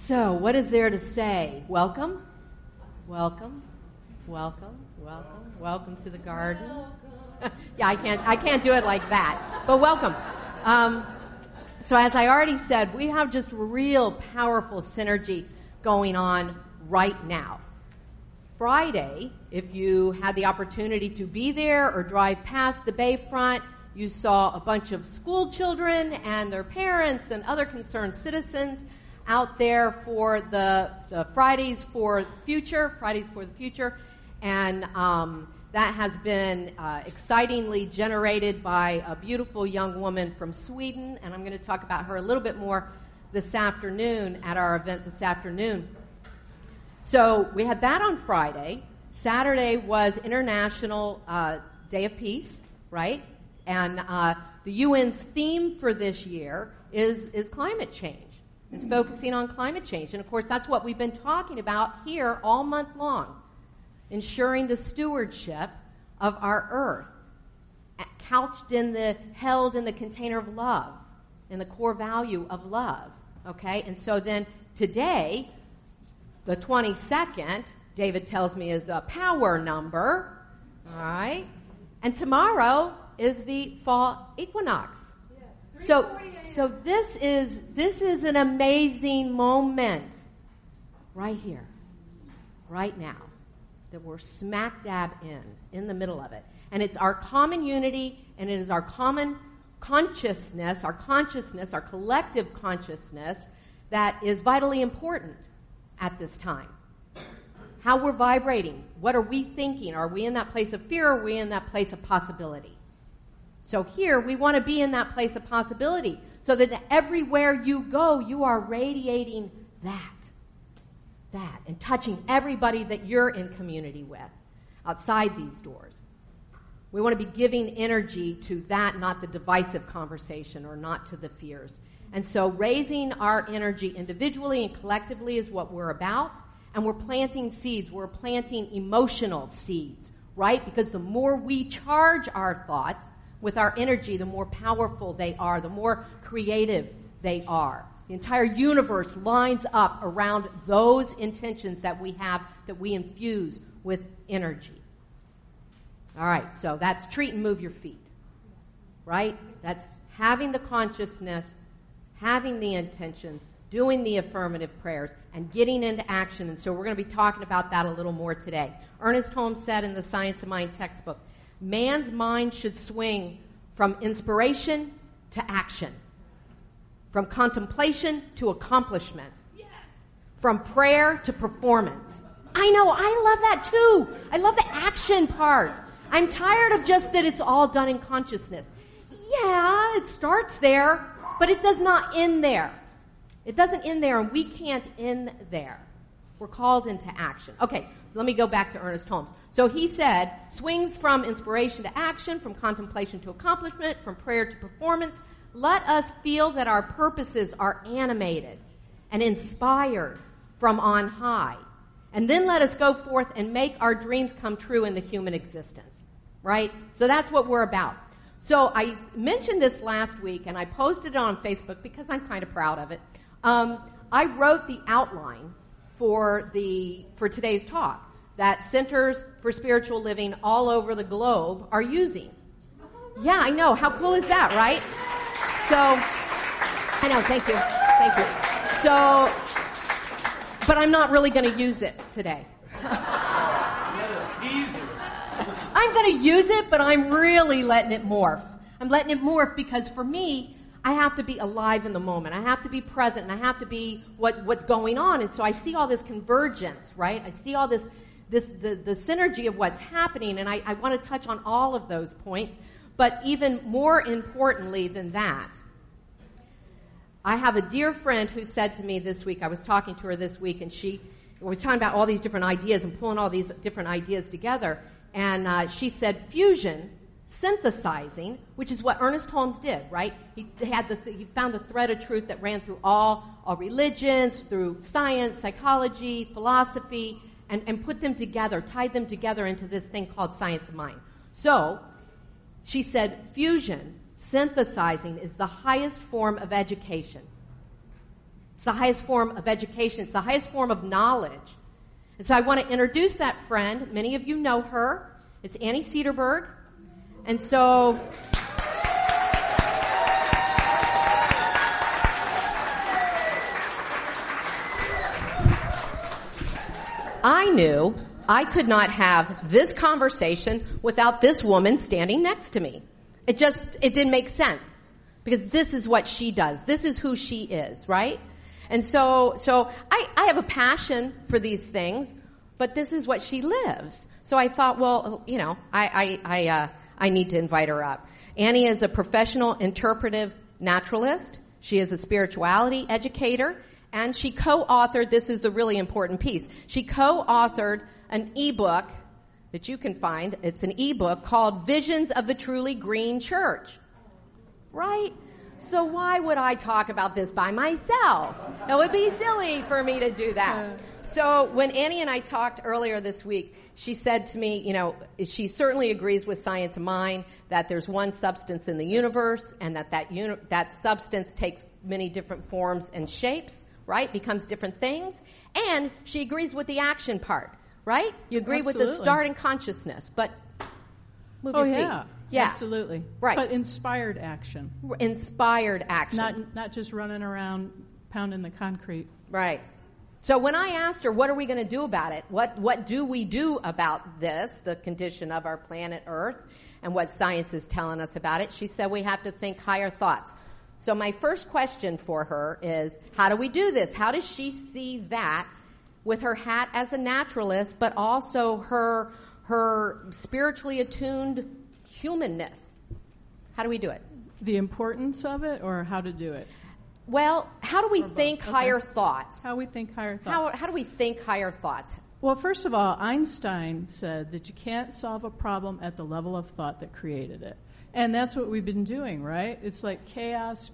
So, what is there to say? Welcome, welcome, welcome, welcome, welcome to the garden. Yeah, I can't do it like that, but welcome. So as I already said, we have just real powerful synergy going on right now. Friday, if you had the opportunity to be there or drive past the Bayfront, you saw a bunch of school children and their parents and other concerned citizens out there for the Fridays for the Future, and that has been excitingly generated by a beautiful young woman from Sweden, and I'm going to talk about her a little bit more this afternoon at our event this afternoon. So we had that on Friday. Saturday was International Day of Peace, right? And the UN's theme for this year is climate change. It's focusing on climate change. And, of course, that's what we've been talking about here all month long, ensuring the stewardship of our earth, held in the container of love, in the core value of love, okay? And so then today, the 22nd, David tells me, is a power number, all right? And tomorrow is the fall equinox. So this is an amazing moment right here, right now, that we're smack dab in the middle of it. And it's our common unity, and it is our common consciousness, our collective consciousness that is vitally important at this time. How we're vibrating. What are we thinking? Are we in that place of fear, or are we in that place of possibility? So here, we want to be in that place of possibility so that everywhere you go, you are radiating that, and touching everybody that you're in community with outside these doors. We want to be giving energy to that, not the divisive conversation or not to the fears. And so raising our energy individually and collectively is what we're about, and we're planting seeds. We're planting emotional seeds, right? Because the more we charge our thoughts with our energy, the more powerful they are, the more creative they are. The entire universe lines up around those intentions that we have, that we infuse with energy. All right, so that's treat and move your feet, right? That's having the consciousness, having the intentions, doing the affirmative prayers, and getting into action. And so we're going to be talking about that a little more today. Ernest Holmes said in the Science of Mind textbook, man's mind should swing from inspiration to action, from contemplation to accomplishment, from prayer to performance. I know, I love that too. I love the action part. I'm tired of just that it's all done in consciousness. Yeah, it starts there, but it does not end there. It doesn't end there, and we can't end there. We're called into action. Okay, so let me go back to Ernest Holmes. So he said, swings from inspiration to action, from contemplation to accomplishment, from prayer to performance. Let us feel that our purposes are animated and inspired from on high. And then let us go forth and make our dreams come true in the human existence, right? So that's what we're about. So I mentioned this last week, and I posted it on Facebook because I'm kind of proud of it. I wrote the outline for today's talk that centers for spiritual living all over the globe are using. Yeah, I know. How cool is that, right? So, I know. Thank you. So, but I'm not really going to use it today. I'm going to use it, but I'm really letting it morph. I'm letting it morph because for me, I have to be alive in the moment. I have to be present, and I have to be what's going on. And so I see all this convergence, right? I see all the synergy of what's happening, and I want to touch on all of those points. But even more importantly than that, I have a dear friend who said to me this week, I was talking to her this week, and we were talking about all these different ideas and pulling all these different ideas together, and she said fusion, synthesizing, which is what Ernest Holmes did, right? He found the thread of truth that ran through all religions, through science, psychology, philosophy, and put them together, tied them together into this thing called Science of Mind. So, she said, fusion, synthesizing, is the highest form of education. It's the highest form of education. It's the highest form of knowledge. And so I want to introduce that friend. Many of you know her. It's Annie Cederberg. And so I knew I could not have this conversation without this woman standing next to me. It didn't make sense because this is what she does. This is who she is, right? And so I have a passion for these things, but this is what she lives. So I thought, well, you know, I need to invite her up. Annie is a professional interpretive naturalist. She is a spirituality educator, and she co-authored, this is the really important piece, she co-authored an ebook that you can find. It's an ebook called Visions of the Truly Green Church. Right? So why would I talk about this by myself? It would be silly for me to do that. So when Annie and I talked earlier this week, she said to me, you know, she certainly agrees with science of mind that there's one substance in the universe and that substance takes many different forms and shapes, right? Becomes different things. And she agrees with the action part, right? You agree Absolutely. with the start in consciousness, but move your feet. Yeah, absolutely. Right. But inspired action. Inspired action. Not just running around pounding the concrete. Right. So when I asked her, what are we going to do about it? What do we do about this, the condition of our planet Earth, and what science is telling us about it? She said we have to think higher thoughts. So my first question for her is, how do we do this? How does she see that with her hat as a naturalist, but also her spiritually attuned humanness? How do we do it? The importance of it, or how to do it? Well, how do we think higher thoughts? How we think higher thoughts. How do we think higher thoughts? Well, first of all, Einstein said that you can't solve a problem at the level of thought that created it. And that's what we've been doing, right? It's like chaos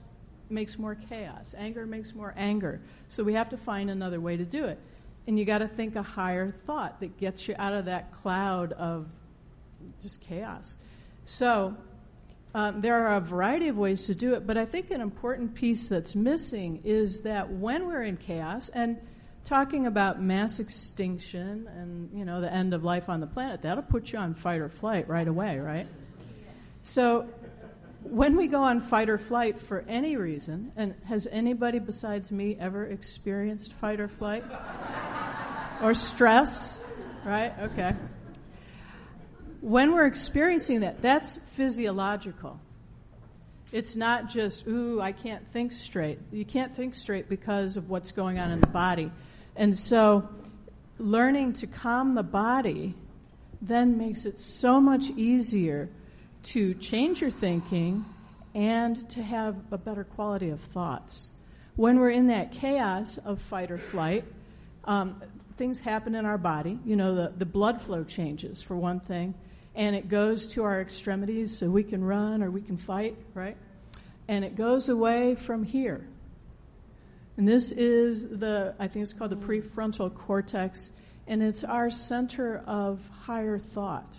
makes more chaos. Anger makes more anger. So we have to find another way to do it. And you got to think a higher thought that gets you out of that cloud of just chaos. So there are a variety of ways to do it, but I think an important piece that's missing is that when we're in chaos, and talking about mass extinction and, you know, the end of life on the planet, that'll put you on fight or flight right away, right? So when we go on fight or flight for any reason, and has anybody besides me ever experienced fight or flight? Or stress, right? Okay. When we're experiencing that, that's physiological. It's not just, I can't think straight. You can't think straight because of what's going on in the body. And so learning to calm the body then makes it so much easier to change your thinking and to have a better quality of thoughts. When we're in that chaos of fight or flight, things happen in our body. You know, the blood flow changes, for one thing. And it goes to our extremities so we can run or we can fight, right? And it goes away from here. And this is I think it's called the prefrontal cortex, and it's our center of higher thought.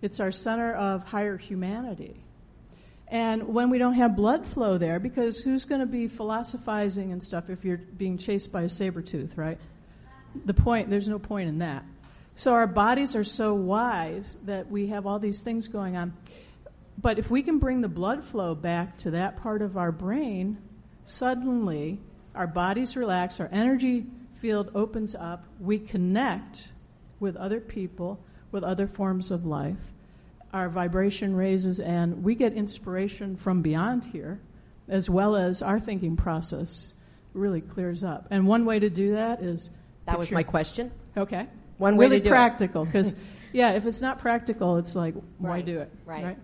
It's our center of higher humanity. And when we don't have blood flow there, because who's going to be philosophizing and stuff if you're being chased by a saber-tooth, right? There's no point in that. So our bodies are so wise that we have all these things going on. But if we can bring the blood flow back to that part of our brain, suddenly our bodies relax, our energy field opens up, we connect with other people, with other forms of life. Our vibration raises, and we get inspiration from beyond here, as well as our thinking process really clears up. And one way to do that is... That was my question. Okay. One way really to do practical, because if it's not practical, it's like, why do it? Right.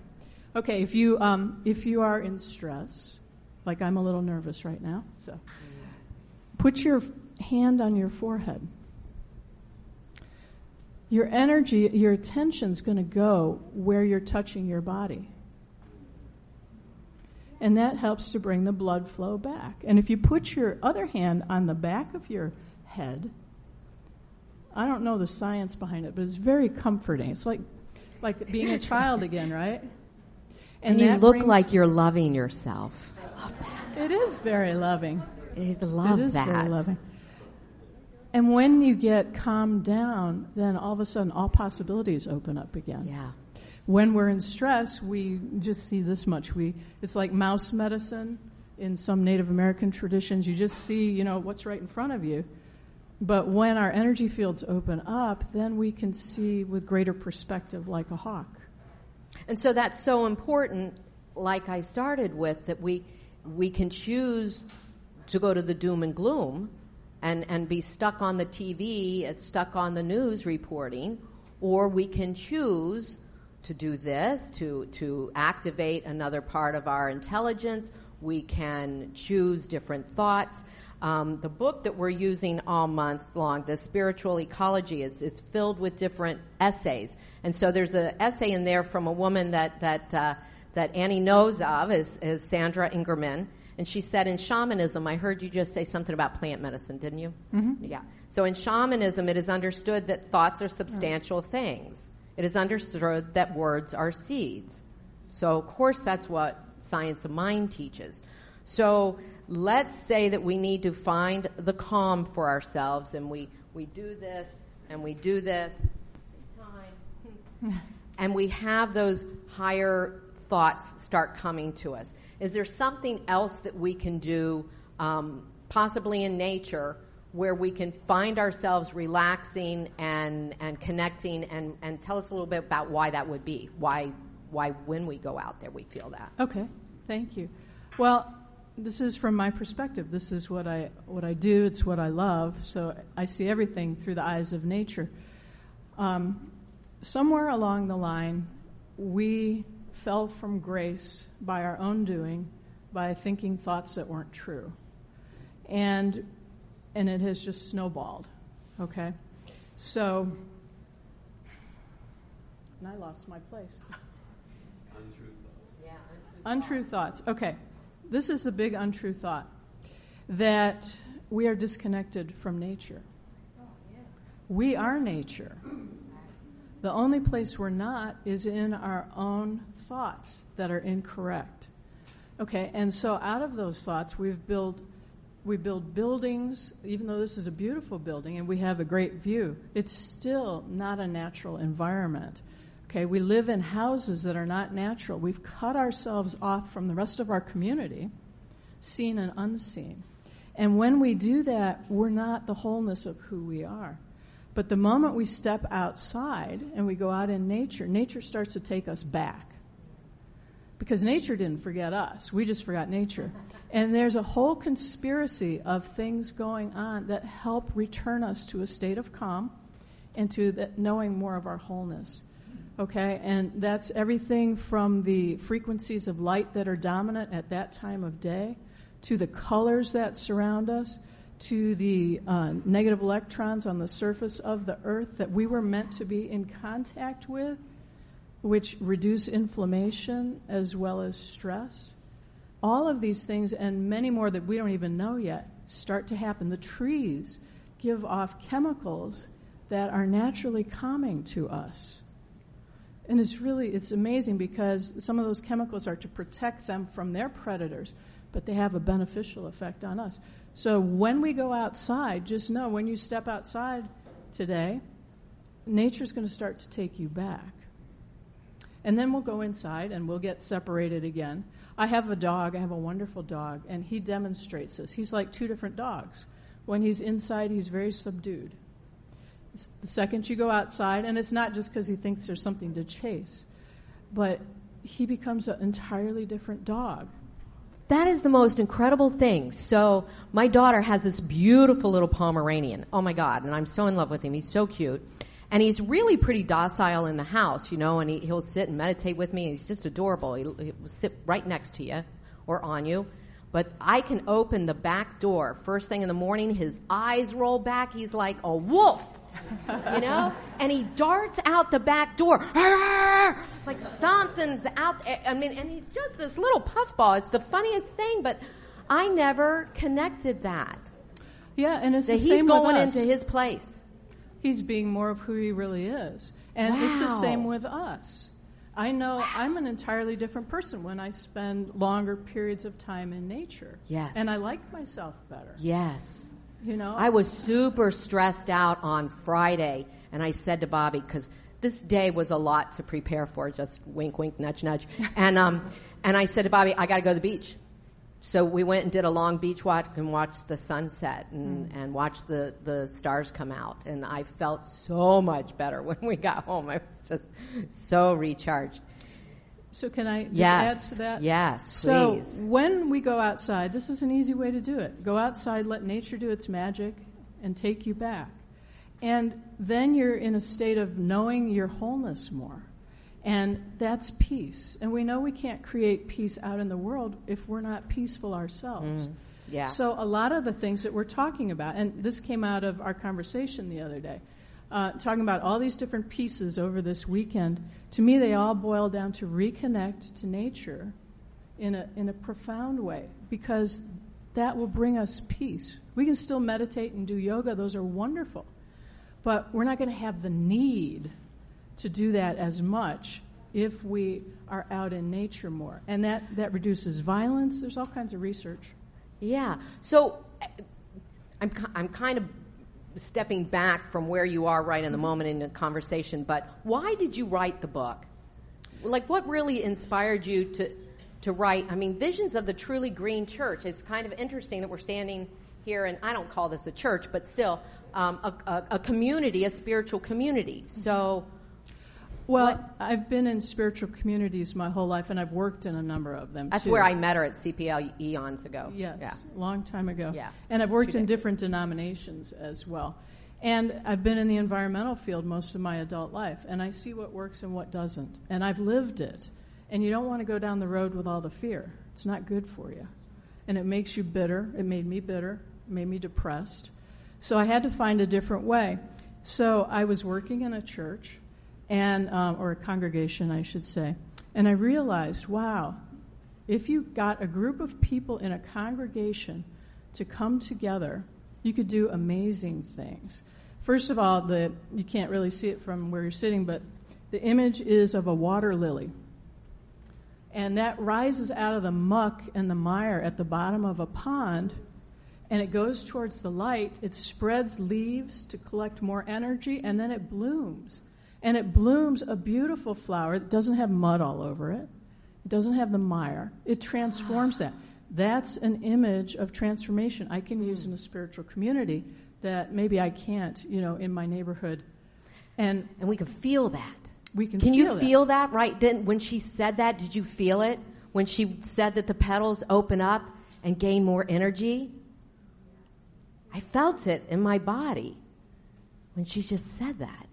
Okay, if you are in stress, like I'm a little nervous right now, so put your hand on your forehead. Your energy, your attention's going to go where you're touching your body. And that helps to bring the blood flow back. And if you put your other hand on the back of your head, I don't know the science behind it, but it's very comforting. It's like being a child again, right? And you look like you're loving yourself. I love that. It is very loving. I love it is that. Very loving. And when you get calmed down, then all of a sudden all possibilities open up again. Yeah. When we're in stress, we just see this much. It's like mouse medicine in some Native American traditions. You just see, what's right in front of you. But when our energy fields open up, then we can see with greater perspective like a hawk. And so that's so important, like I started with, that we can choose to go to the doom and gloom and be stuck on the TV, stuck on the news reporting, or we can choose to do this, to activate another part of our intelligence. We can choose different thoughts. The book that we're using all month long, the Spiritual Ecology, it's filled with different essays. And so there's an essay in there from a woman that Annie knows of, is Sandra Ingerman. And she said, in shamanism, I heard you just say something about plant medicine, didn't you? Mm-hmm. Yeah. So in shamanism, it is understood that thoughts are substantial things. It is understood that words are seeds. So, of course, that's what science of mind teaches. So let's say that we need to find the calm for ourselves, and we do this, and we do this, and we have those higher thoughts start coming to us. Is there something else that we can do, possibly in nature, where we can find ourselves relaxing and connecting, and tell us a little bit about why that would be, why when we go out there we feel that? Okay, thank you. Well, this is from my perspective. This is what I do. It's what I love. So I see everything through the eyes of nature. Somewhere along the line, we fell from grace by our own doing, by thinking thoughts that weren't true. And it has just snowballed, okay? So, and I lost my place. Untrue thoughts. Yeah, Untrue thoughts. Okay. This is the big untrue thought, that we are disconnected from nature. We are nature. The only place we're not is in our own thoughts that are incorrect. Okay, and so out of those thoughts, we build buildings. Even though this is a beautiful building and we have a great view, it's still not a natural environment. Okay, we live in houses that are not natural. We've cut ourselves off from the rest of our community, seen and unseen. And when we do that, we're not the wholeness of who we are. But the moment we step outside and we go out in nature, nature starts to take us back. Because nature didn't forget us. We just forgot nature. And there's a whole conspiracy of things going on that help return us to a state of calm and to knowing more of our wholeness. Okay, and that's everything from the frequencies of light that are dominant at that time of day, to the colors that surround us, to the negative electrons on the surface of the earth that we were meant to be in contact with, which reduce inflammation as well as stress. All of these things and many more that we don't even know yet start to happen. The trees give off chemicals that are naturally calming to us. And it's amazing because some of those chemicals are to protect them from their predators, but they have a beneficial effect on us. So when we go outside, just know when you step outside today, nature's going to start to take you back. And then we'll go inside and we'll get separated again. I have a dog. I have a wonderful dog, and he demonstrates this. He's like two different dogs. When he's inside, he's very subdued. The second you go outside, and it's not just because he thinks there's something to chase, but he becomes an entirely different dog. That is the most incredible thing. So my daughter has this beautiful little Pomeranian. Oh, my God, and I'm so in love with him. He's so cute. And he's really pretty docile in the house, and he'll sit and meditate with me. He's just adorable. He'll sit right next to you or on you. But I can open the back door first thing in the morning. His eyes roll back. He's like a wolf. And he darts out the back door. It's like something's out there. And he's just this little puffball. It's the funniest thing, but I never connected that. Yeah, and it's that the he's same going with us. into his place. He's being more of who he really is. And It's the same with us. I know I'm an entirely different person when I spend longer periods of time in nature. Yes. And I like myself better. Yes. You know? I was super stressed out on Friday, and I said to Bobby, because this day was a lot to prepare for, just wink, wink, nudge, nudge. And I said to Bobby, I got to go to the beach. So we went and did a long beach walk and watched the sunset and watched the stars come out. And I felt so much better when we got home. I was just so recharged. So can I just add to that? Yes, so please. When we go outside, this is an easy way to do it. Go outside, let nature do its magic, and take you back. And then you're in a state of knowing your wholeness more. And that's peace. And we know we can't create peace out in the world if we're not peaceful ourselves. Yeah. So a lot of the things that we're talking about, and this came out of our conversation the other day, talking about all these different pieces over this weekend, to me they all boil down to reconnect to nature in a profound way, because that will bring us peace. We can still meditate and do yoga. Those are wonderful. But we're not going to have the need to do that as much if we are out in nature more. And that reduces violence. There's all kinds of research. Yeah. So I'm kind of stepping back from where you are right in the moment in the conversation, but why did you write the book? Like, what really inspired you to write? I mean, Visions of the Truly Green Church. It's kind of interesting that we're standing here, and I don't call this a church, but still a community, a spiritual community. So... Well, I've been in spiritual communities my whole life, and I've worked in a number of them, That's too. where I met her at CPL eons ago. Yes, yeah. long time ago. Yeah. And I've worked in different denominations as well. And I've been in the environmental field most of my adult life, and I see what works and what doesn't. And I've lived it. And you don't want to go down the road with all the fear. It's not good for you. And it makes you bitter. It made me bitter. It made me depressed. So I had to find a different way. So I was working in a church, and or a congregation, I should say. And I realized, wow, if you got a group of people in a congregation to come together, you could do amazing things. First of all, you can't really see it from where you're sitting, but the image is of a water lily. And that rises out of the muck and the mire at the bottom of a pond, and it goes towards the light. It spreads leaves to collect more energy, and then it blooms. And it blooms a beautiful flower. It doesn't have mud all over it. It doesn't have the mire. It transforms that. That's an image of transformation I can use in a spiritual community that maybe I can't, in my neighborhood. And we can feel that. Can you feel that, right? Then when she said that, did you feel it? When she said that the petals open up and gain more energy? I felt it in my body when she just said that.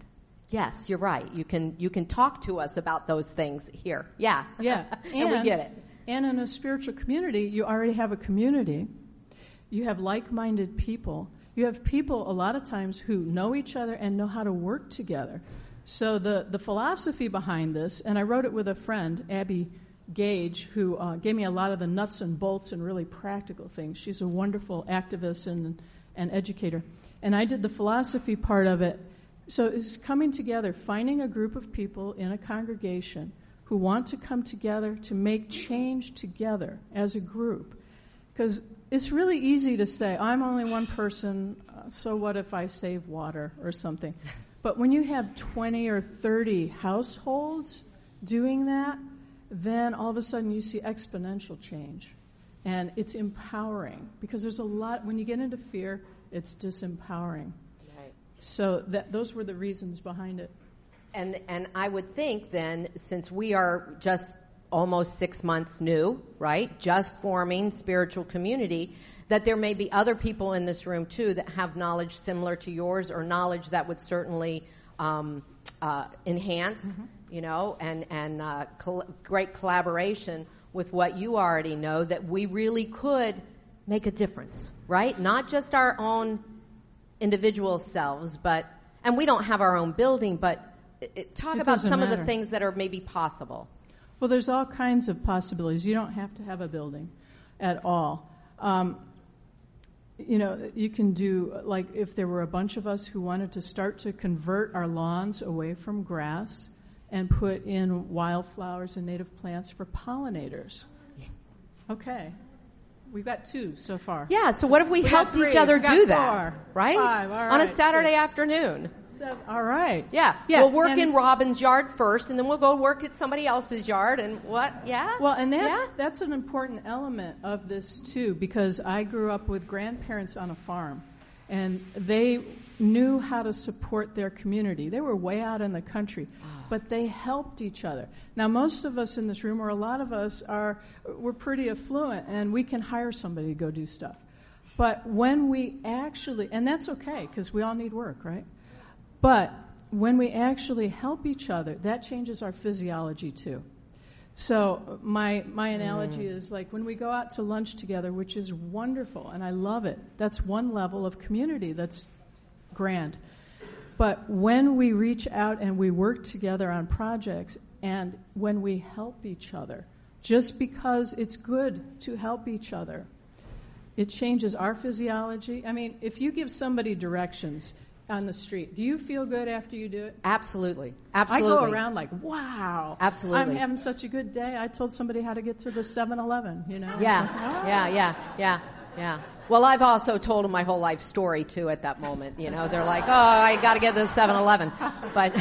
Yes, you're right. You can talk to us about those things here. Yeah. Yeah. And we get it. And in a spiritual community, you already have a community. You have like-minded people. You have people a lot of times who know each other and know how to work together. So the philosophy behind this, and I wrote it with a friend, Abby Gage, who gave me a lot of the nuts and bolts and really practical things. She's a wonderful activist and educator. And I did the philosophy part of it. So it's coming together, finding a group of people in a congregation who want to come together to make change together as a group. Because it's really easy to say, I'm only one person, so what if I save water or something? But when you have 20 or 30 households doing that, then all of a sudden you see exponential change. And it's empowering, because there's a lot, when you get into fear, it's disempowering. So those were the reasons behind it. And I would think then, since we are just almost 6 months new, right, just forming spiritual community, that there may be other people in this room too that have knowledge similar to yours, or knowledge that would certainly enhance, and great collaboration with what you already know, that we really could make a difference, right? Not just our own individual selves, and we don't have our own building, but talk about some of the things that are maybe possible. Well, there's all kinds of possibilities. You don't have to have a building at all. You can do, like, if there were a bunch of us who wanted to start to convert our lawns away from grass and put in wildflowers and native plants for pollinators. Okay. We've got 2 so far. Yeah, so what if we helped each other do that? Right? 5, all right. On a Saturday afternoon. 7, all right. Yeah. We'll work in Robin's yard first, and then we'll go work at somebody else's yard, and what? Yeah? Well, and that's an important element of this, too, because I grew up with grandparents on a farm, and they knew how to support their community. They were way out in the country, but they helped each other. Now, most of us in this room, or a lot of us, we're pretty affluent, and we can hire somebody to go do stuff. But when we actually, and that's okay, because we all need work, right? But when we actually help each other, that changes our physiology, too. So my analogy is like when we go out to lunch together, which is wonderful, and I love it. That's one level of community that's grand. But when we reach out and we work together on projects, and when we help each other, just because it's good to help each other, it changes our physiology. I mean, if you give somebody directions on the street, do you feel good after you do it? Absolutely. I go around like, wow. Absolutely. I'm having such a good day. I told somebody how to get to the 7-Eleven, you know? Yeah. Well, I've also told them my whole life story, too, at that moment. You know, they're like, oh, I got to get to the 7-Eleven. But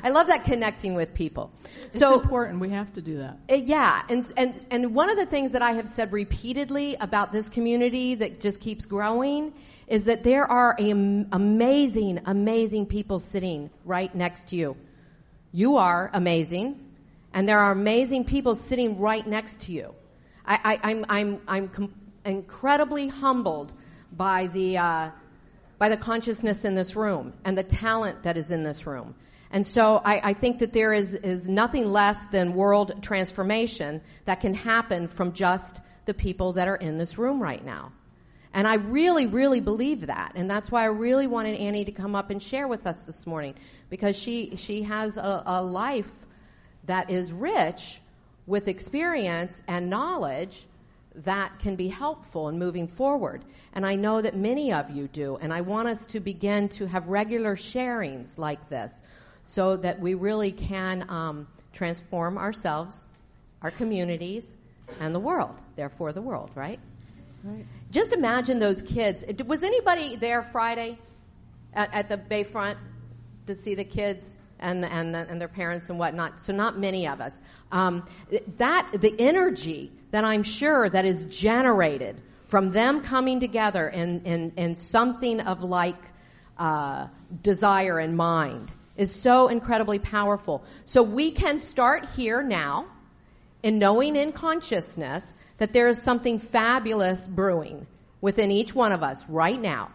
I love that connecting with people. It's important. We have to do that. Yeah. And one of the things that I have said repeatedly about this community that just keeps growing is that there are amazing, amazing people sitting right next to you. You are amazing, and there are amazing people sitting right next to you. I'm incredibly humbled by the consciousness in this room and the talent that is in this room. And so I think that there is nothing less than world transformation that can happen from just the people that are in this room right now. And I really, really believe that. And that's why I really wanted Annie to come up and share with us this morning, because she has a life that is rich with experience and knowledge that can be helpful in moving forward. And I know that many of you do. And I want us to begin to have regular sharings like this so that we really can transform ourselves, our communities, and the world. Therefore, the world, right? Right. Just imagine those kids. Was anybody there Friday at the Bayfront to see the kids and their parents and whatnot? So not many of us. The energy that I'm sure that is generated from them coming together in something of like desire in mind is so incredibly powerful. So we can start here now in knowing in consciousness that there is something fabulous brewing within each one of us right now.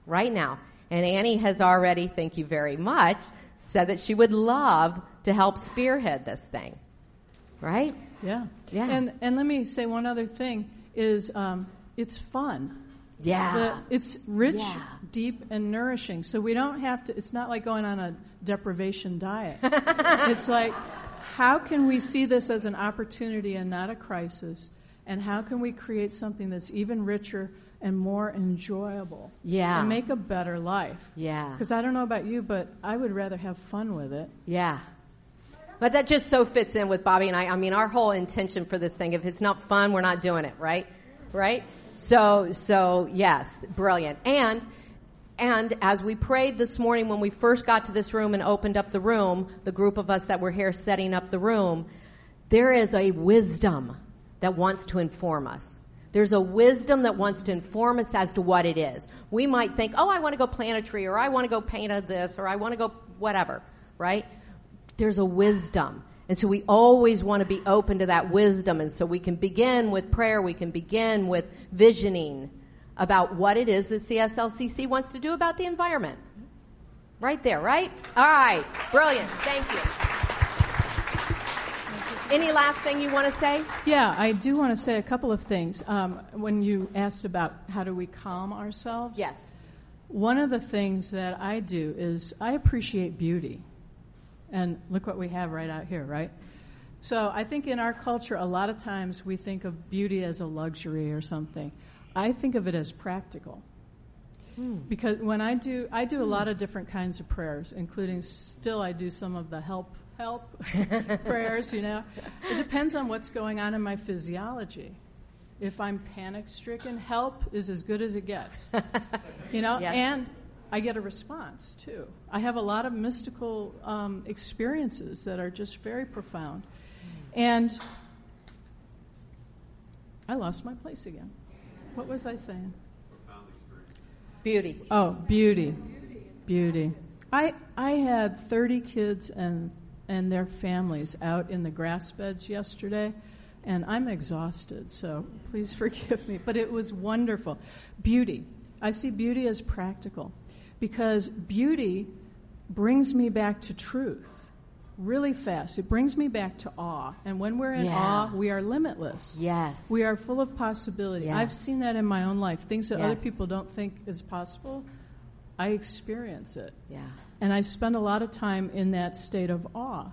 And Annie has already, thank you very much, said that she would love to help spearhead this thing. Right? Yeah. Yeah. And let me say one other thing is it's fun. Yeah. It's rich, deep, and nourishing. So we don't have to, it's not like going on a deprivation diet. It's like, how can we see this as an opportunity and not a crisis? And how can we create something that's even richer and more enjoyable? Yeah. And make a better life. Yeah. Because I don't know about you, but I would rather have fun with it. Yeah. But that just so fits in with Bobby and I. I mean, our whole intention for this thing, if it's not fun, we're not doing it, right? Right? So yes, brilliant. And as we prayed this morning when we first got to this room and opened up the room, the group of us that were here setting up the room, there is a wisdom that wants to inform us. There's a wisdom that wants to inform us as to what it is. We might think, oh, I want to go plant a tree, or I want to go paint this, or I want to go whatever, right? There's a wisdom. And so we always want to be open to that wisdom. And so we can begin with prayer. We can begin with visioning about what it is that CSLCC wants to do about the environment. Right there, right? All right. Brilliant. Thank you. Any last thing you want to say? Yeah, I do want to say a couple of things. When you asked about how do we calm ourselves? Yes. One of the things that I do is I appreciate beauty. And look what we have right out here, right? So I think in our culture, a lot of times we think of beauty as a luxury or something. I think of it as practical. Because when I do a lot of different kinds of prayers, including still I do some of the help prayers, you know. It depends on what's going on in my physiology. If I'm panic-stricken, help is as good as it gets, you know, Yes. and I get a response, too. I have a lot of mystical experiences that are just very profound. And I lost my place again. What was I saying? Profound experience. Beauty. Oh, beauty. Beauty. I had 30 kids and their families out in the grass beds yesterday, and I'm exhausted, so please forgive me. But it was wonderful. Beauty. I see beauty as practical because beauty brings me back to truth really fast. It brings me back to awe. And when we're in awe, we are limitless. Yes. We are full of possibility. Yes. I've seen that in my own life. Things that other Yes. people don't think is possible, I experience it. Yeah. And I spend a lot of time in that state of awe.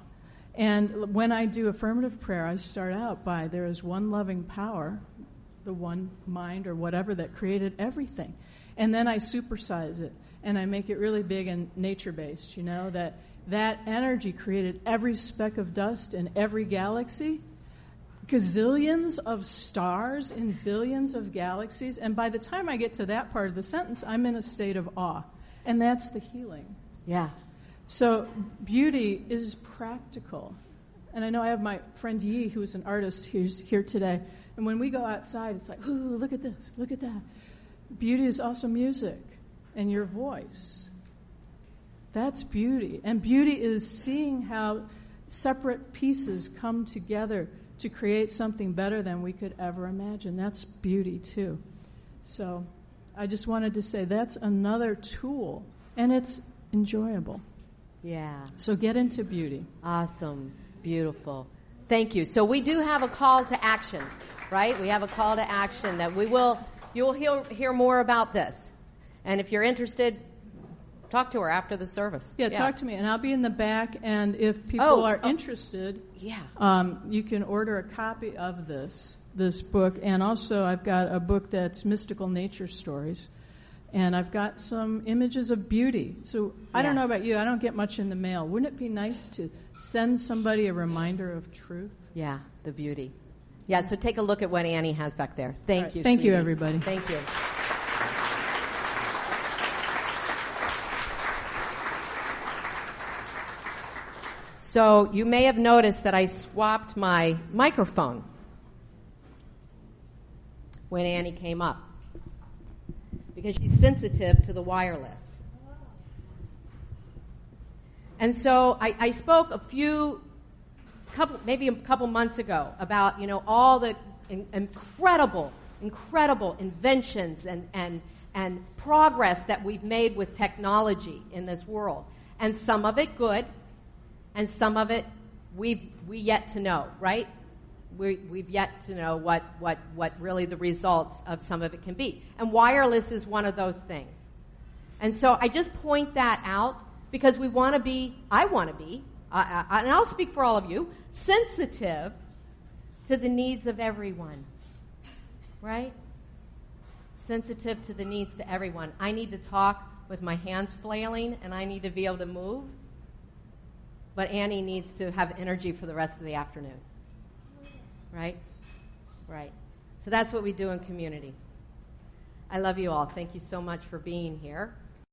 And when I do affirmative prayer, I start out by there is one loving power, the one mind or whatever that created everything. And then I supersize it, and I make it really big and nature-based, you know, that energy created every speck of dust in every galaxy, gazillions of stars in billions of galaxies. And by the time I get to that part of the sentence, I'm in a state of awe. And that's the healing. Yeah. So beauty is practical. And I know I have my friend Yi, who's an artist, who's here today. And when we go outside, it's like, ooh, look at this, look at that. Beauty is also music and your voice. That's beauty. And beauty is seeing how separate pieces come together to create something better than we could ever imagine. That's beauty, too. So I just wanted to say that's another tool, and it's enjoyable. Yeah. So get into beauty. Awesome. Beautiful. Thank you. So we do have a call to action, right? We have a call to action that you'll hear more about this. And if you're interested, talk to her after the service. Yeah, talk to me, and I'll be in the back, and if people are interested, you can order a copy of this book, and also I've got a book that's Mystical Nature Stories, and I've got some images of beauty. So I don't know about you, I don't get much in the mail. Wouldn't it be nice to send somebody a reminder of truth? Yeah, the beauty. Yeah, so take a look at what Annie has back there. Thank you, Thank you, sweetie. everybody. Thank you. So you may have noticed that I swapped my microphone when Annie came up because she's sensitive to the wireless. And so I spoke maybe a couple months ago about, you know, all the incredible inventions and progress that we've made with technology in this world. And some of it good, and some of it we yet to know, right? We've yet to know what really the results of some of it can be. And wireless is one of those things. And so I just point that out because I want to be, and I'll speak for all of you, sensitive to the needs of everyone, right? Sensitive to the needs of everyone. I need to talk with my hands flailing, and I need to be able to move. But Annie needs to have energy for the rest of the afternoon. Right? Right. So that's what we do in community. I love you all. Thank you so much for being here.